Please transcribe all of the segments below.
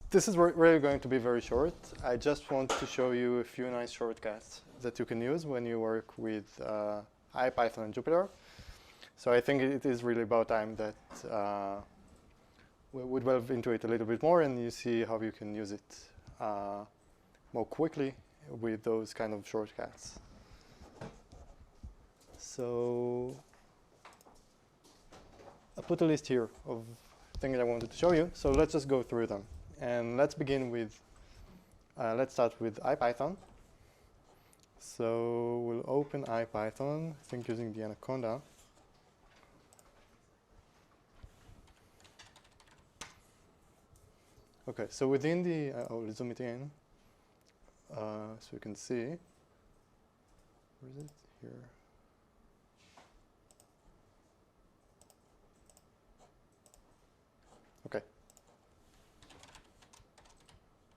this is really going to be very short. I just want to show you a few nice shortcuts that you can use when you work with IPython and Jupyter. So I think it is really about time that we would delve into it a little bit more and you see how you can use it more quickly with those kind of shortcuts. So I put a list here of things I wanted to show you. So let's just go through them. And let's begin with, let's start with IPython. So we'll open IPython, I think using the Anaconda. Okay, so within the, I'll zoom it in so you can see. Where is it? Here. Okay.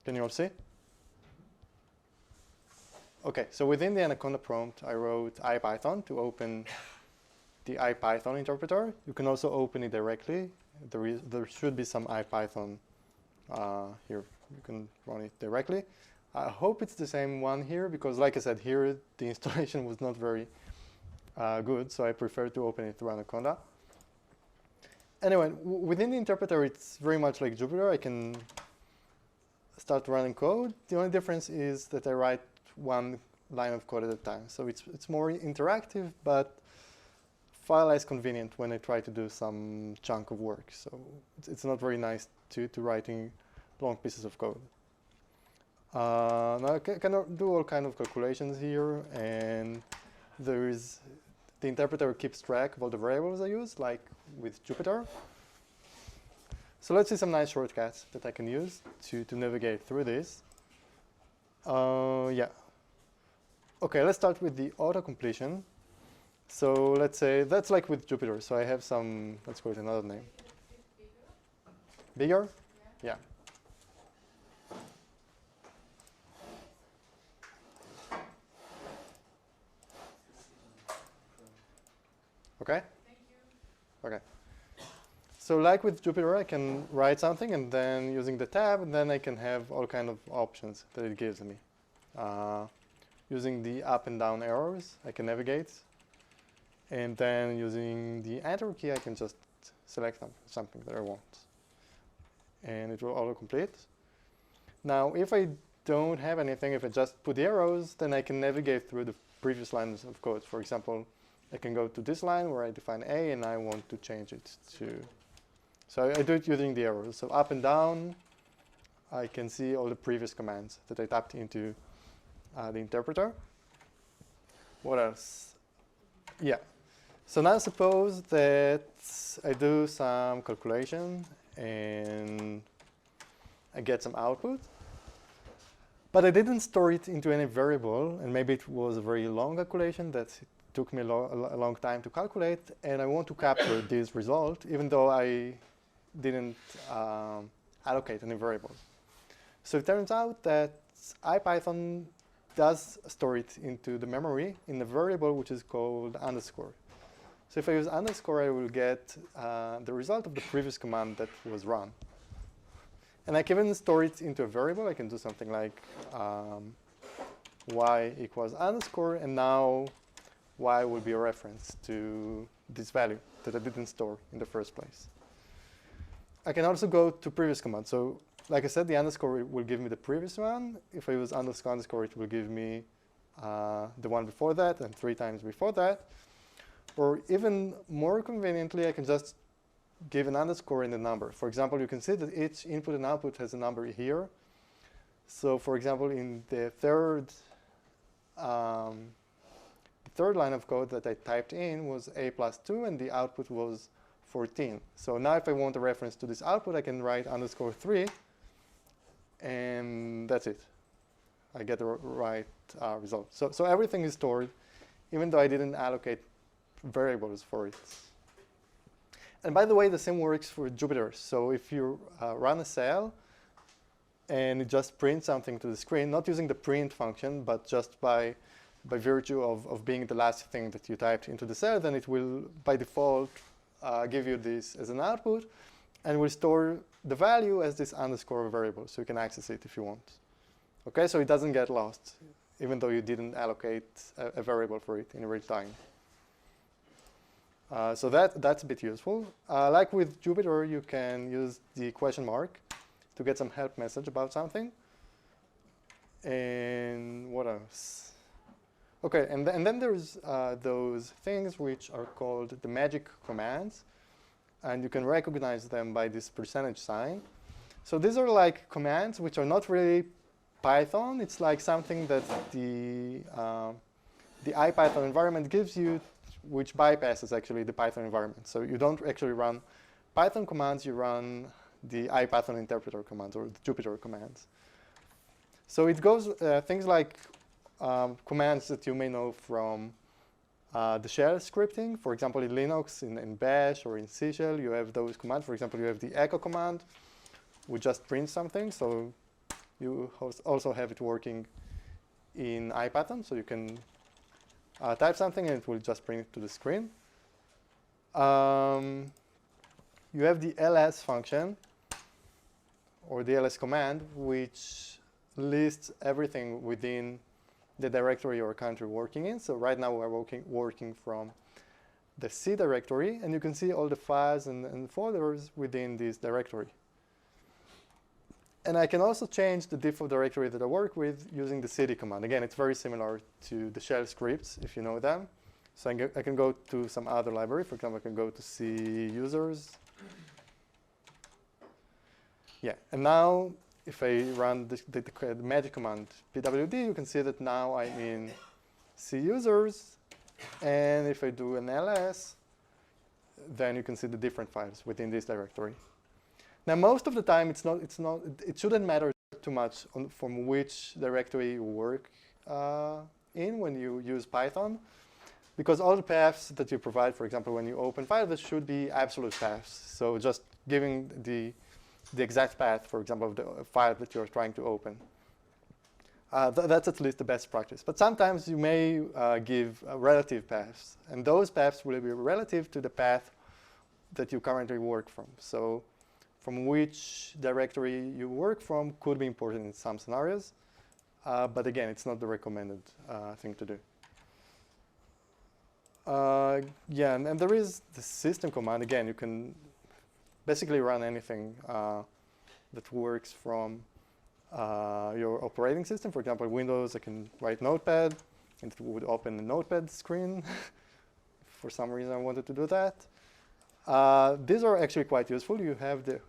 Can you all see? Okay, so within the Anaconda prompt, I wrote IPython to open the IPython interpreter. You can also open it directly. There should be some IPython here. You can run it directly. I hope it's the same one here because, like I said, here the installation was not very good, so I prefer to open it through Anaconda. Anyway, within the interpreter, it's very much like Jupyter. I can start running code. The only difference is that I write one line of code at a time. So it's more interactive, but far less convenient when I try to do some chunk of work. So it's not very nice to writing long pieces of code. Now I can do all kind of calculations here, and the interpreter keeps track of all the variables I use, like with Jupyter. So let's see some nice shortcuts that I can use to navigate through this. Yeah. Okay, let's start with the auto-completion. So let's say that's like with Jupyter. So I have some, let's call it another name. Bigger? Yeah. Okay? Thank you. Okay. So like with Jupyter, I can write something and then using the tab, and then I can have all kind of options that it gives me. Using the up and down arrows, I can navigate. And then using the enter key, I can just select something that I want. And it will auto-complete. Now, if I don't have anything, if I just put the arrows, then I can navigate through the previous lines of code. For example, I can go to this line where I define A, and I want to change it to. So I do it using the arrows. So up and down, I can see all the previous commands that I tapped into the interpreter. What else? Yeah. So now suppose that I do some calculation and I get some output, but I didn't store it into any variable, and maybe it was a very long calculation that it took me a long time to calculate, and I want to capture this result even though I didn't allocate any variables. So it turns out that IPython does store it into the memory in a variable which is called underscore. So if I use underscore, I will get the result of the previous command that was run. And I can even store it into a variable. I can do something like y equals underscore, and now y will be a reference to this value that I didn't store in the first place. I can also go to previous command. So like I said, the underscore will give me the previous one. If I use underscore underscore, it will give me the one before that and 3 times before that. Or even more conveniently, I can just give an underscore in the number. For example, you can see that each input and output has a number here. So for example, in the third line of code that I typed in was a plus 2, and the output was 14. So now if I want a reference to this output, I can write underscore 3, and that's it. I get the right result. So everything is stored, even though I didn't allocate variables for it. And by the way, the same works for Jupyter. So if you run a cell and it just prints something to the screen, not using the print function, but just by virtue of being the last thing that you typed into the cell, then it will, by default, give you this as an output. and will store the value as this underscore variable, so you can access it if you want. Okay, so it doesn't get lost, even though you didn't allocate a variable for it in real time. So that's a bit useful. Like with Jupyter, you can use the question mark to get some help message about something. And what else? Okay, and then there's those things which are called the magic commands. And you can recognize them by this percentage sign. So these are like commands which are not really Python. It's like something that the IPython environment gives you, which bypasses actually the Python environment. So you don't actually run Python commands, you run the IPython interpreter commands or the Jupyter commands. So it goes things like commands that you may know from the shell scripting. For example, in Linux, in Bash, or in C shell, you have those commands. For example, you have the echo command, which just prints something. So you also have it working in IPython. So you can type something, and it will just bring it to the screen. You have the ls function, or the ls command, which lists everything within the directory or country working in. So right now we're working from the C directory, and you can see all the files and folders within this directory. And I can also change the default directory that I work with using the cd command. Again, it's very similar to the shell scripts, if you know them. So I can go to some other library. For example, I can go to C users. Yeah, and now if I run the magic command pwd, you can see that now I'm in C users. And if I do an ls, then you can see the different files within this directory. Now, most of the time, it shouldn't matter too much from which directory you work in when you use Python, because all the paths that you provide, for example, when you open files, should be absolute paths. So just giving the exact path, for example, of the file that you're trying to open. That's at least the best practice. But sometimes you may give relative paths, and those paths will be relative to the path that you currently work from. So from which directory you work from could be important in some scenarios. But again, it's not the recommended thing to do. Yeah, and there is the system command. Again, you can basically run anything that works from your operating system. For example, Windows, I can write Notepad, and it would open the Notepad screen. For some reason, I wanted to do that. These are actually quite useful. You have the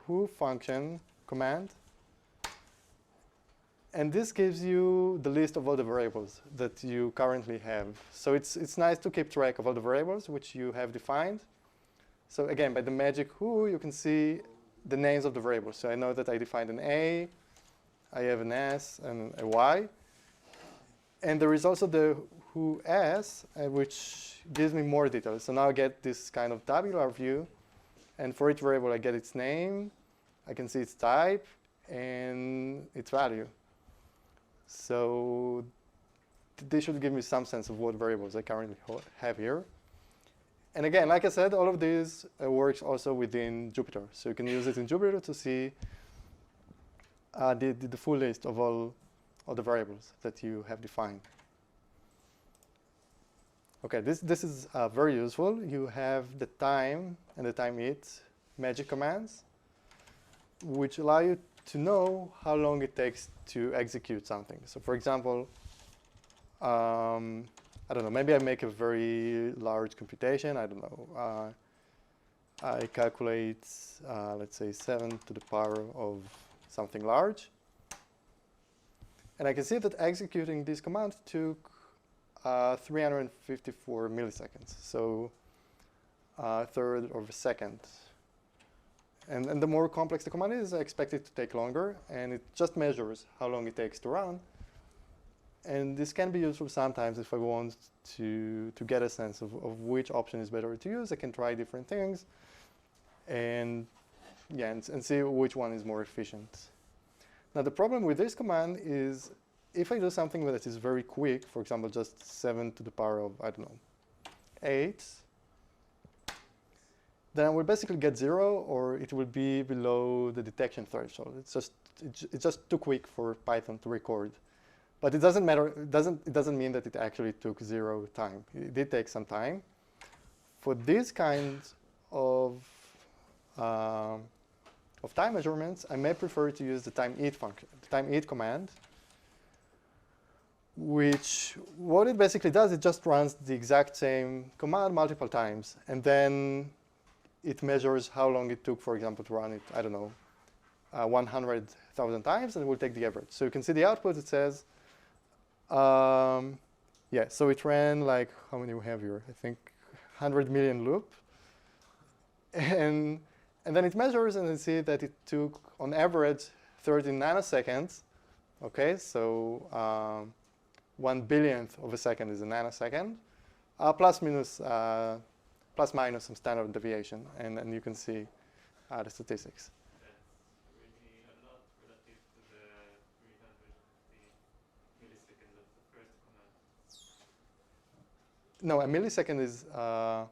who function command, and this gives you the list of all the variables that you currently have. So it's nice to keep track of all the variables which you have defined. So again, by the magic who, you can see the names of the variables. So I know that I defined an A, I have an S, and a Y. And there is also the who S, which gives me more details. So now I get this kind of tabular view. And for each variable, I get its name, I can see its type, and its value. So they should give me some sense of what variables I currently have here. And again, like I said, all of these works also within Jupyter. So you can use it in Jupyter to see the full list of all the variables that you have defined. Okay, this is very useful. You have the time and the time it magic commands, which allow you to know how long it takes to execute something. So for example, I don't know, maybe I make a very large computation. I don't know. I calculate, let's say, 7 to the power of something large. And I can see that executing this command took 354 milliseconds, so a third of a second. And the more complex the command is, I expect it to take longer, and it just measures how long it takes to run. And this can be useful sometimes if I want to get a sense of which option is better to use. I can try different things and see which one is more efficient. Now, the problem with this command is if I do something that is very quick, for example, just 7 to the power of, I don't know, 8, then I will basically get 0, or it will be below the detection threshold. It's just too quick for Python to record. But it doesn't matter. It doesn't mean that it actually took 0 time. It did take some time. For these kinds of time measurements, I may prefer to use the timeIt function, the timeIt command, which what it basically does, it just runs the exact same command multiple times, and then it measures how long it took, for example, to run it, I don't know, 100,000 times, and it will take the average. So you can see the output, it says, yeah, so it ran like, how many we have here? I think 100 million loop. And then it measures, and you see that it took, on average, 30 nanoseconds. Okay, so 1/1000th of a second is a nanosecond, plus minus some standard deviation, and you can see the statistics. That's really a lot relative to the 350 milliseconds of the first command. No, a millisecond is, oh,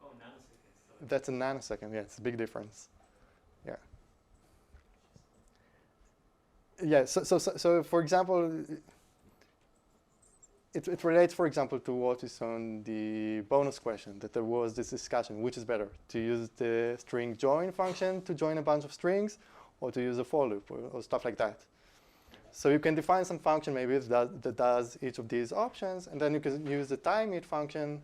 nanoseconds. Sorry. that's a nanosecond. Yeah, it's a big difference. Yeah. Yeah, so for example, it relates, for example, to what is on the bonus question, that there was this discussion, which is better, to use the string join function to join a bunch of strings, or to use a for loop, or stuff like that. So you can define some function maybe that does each of these options, and then you can use the timeIt function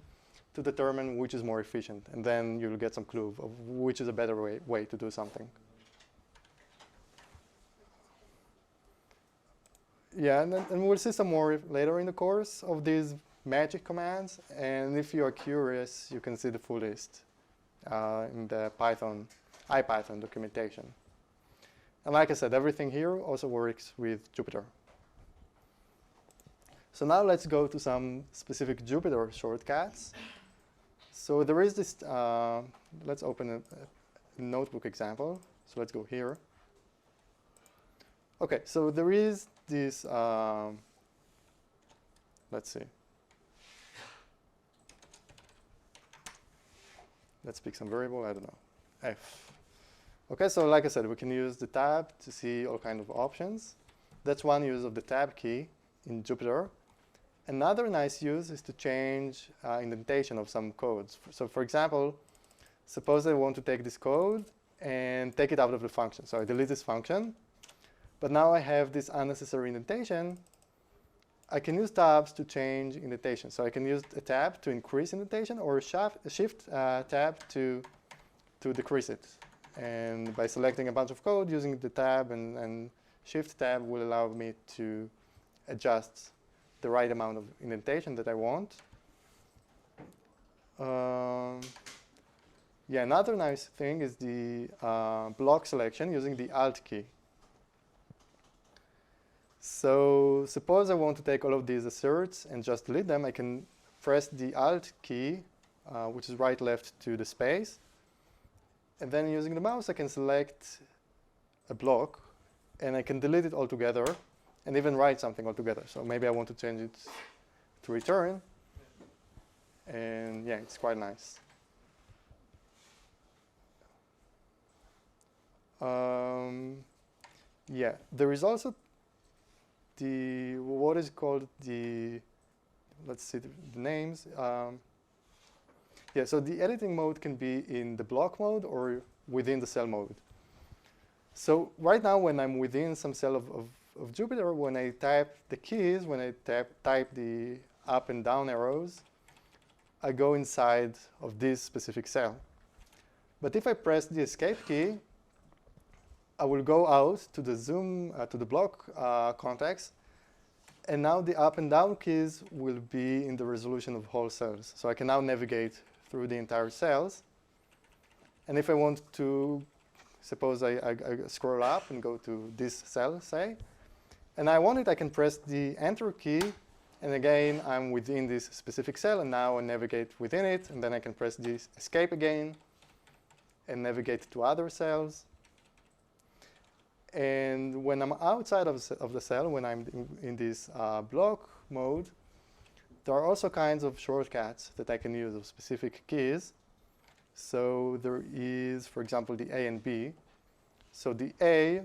to determine which is more efficient, and then you'll get some clue of which is a better way to do something. Yeah, and we'll see some more later in the course of these magic commands. And if you are curious, you can see the full list in the IPython documentation. And like I said, everything here also works with Jupyter. So now let's go to some specific Jupyter shortcuts. So there is this, let's open a notebook example. So let's go here. OK, so there is this, let's see. Let's pick some variable, I don't know, f. OK, so like I said, we can use the tab to see all kinds of options. That's one use of the tab key in Jupyter. Another nice use is to change indentation of some codes. So for example, suppose I want to take this code and take it out of the function. So I delete this function. But now I have this unnecessary indentation. I can use tabs to change indentation. So I can use a tab to increase indentation, or a shift tab to decrease it. And by selecting a bunch of code, using the tab and shift tab will allow me to adjust the right amount of indentation that I want. Yeah, another nice thing is the block selection using the Alt key. So suppose I want to take all of these asserts and just delete them. I can press the Alt key, which is right left to the space. And then using the mouse, I can select a block, and I can delete it altogether, and even write something altogether. So maybe I want to change it to return. And yeah, it's quite nice. Yeah, there is also what is called the, let's see the names. Yeah, so the editing mode can be in the block mode or within the cell mode. So right now, when I'm within some cell of Jupyter, when I type the keys, when I type the up and down arrows, I go inside of this specific cell. But if I press the escape key, I will go out to the zoom, to the block context, and now the up and down keys will be in the resolution of whole cells. So I can now navigate through the entire cells. And if I want to, suppose I scroll up and go to this cell, say, and I want it, I can press the Enter key, and again, I'm within this specific cell, and now I navigate within it, and then I can press this Escape again, and navigate to other cells. And when I'm outside of the cell, when I'm in this block mode, there are also kinds of shortcuts that I can use of specific keys. So there is, for example, the A and B. So the A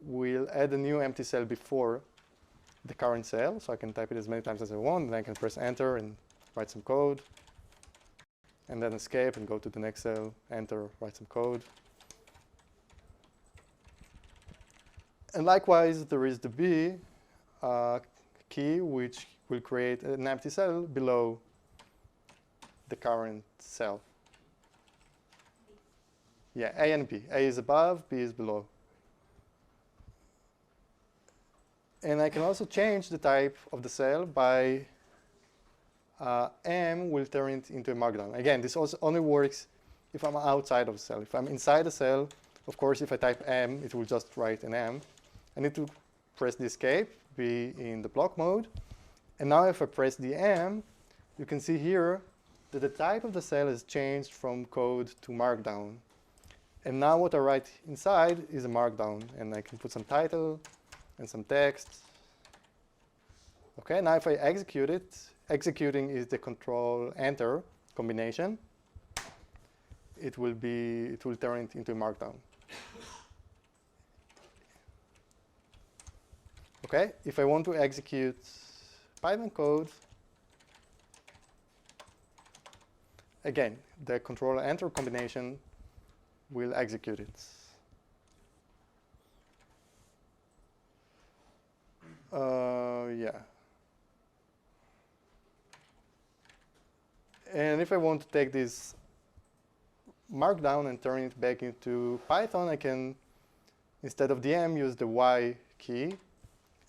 will add a new empty cell before the current cell. So I can type it as many times as I want, and then I can press enter and write some code, and then escape and go to the next cell, enter, write some code. And likewise, there is the B key, which will create an empty cell below the current cell. Yeah, A and B. A is above, B is below. And I can also change the type of the cell by M will turn it into a markdown. Again, this also only works if I'm outside of the cell. If I'm inside the cell, of course, if I type M, it will just write an M. I need to press the escape, be in the block mode. And now if I press the M, you can see here that the type of the cell has changed from code to markdown. And now what I write inside is a markdown. And I can put some title and some text. OK, now if I execute it, executing is the Control-Enter combination. It will turn it into a markdown. OK, if I want to execute Python code, again, the Control-Enter combination will execute it. Yeah. And if I want to take this markdown and turn it back into Python, I can, instead of the M, use the Y key,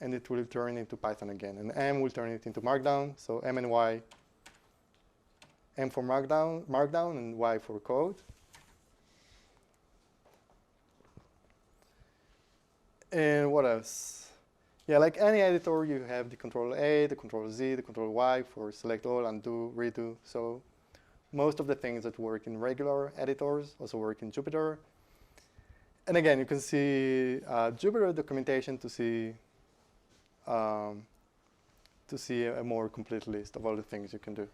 and it will turn into Python again. And M will turn it into markdown. So M and Y, M for markdown, and Y for code. And what else? Yeah, like any editor, you have the Control-A, the Control-Z, the Control-Y for select all, undo, redo. So most of the things that work in regular editors also work in Jupyter. And again, you can see Jupyter documentation to see a more complete list of all the things you can do.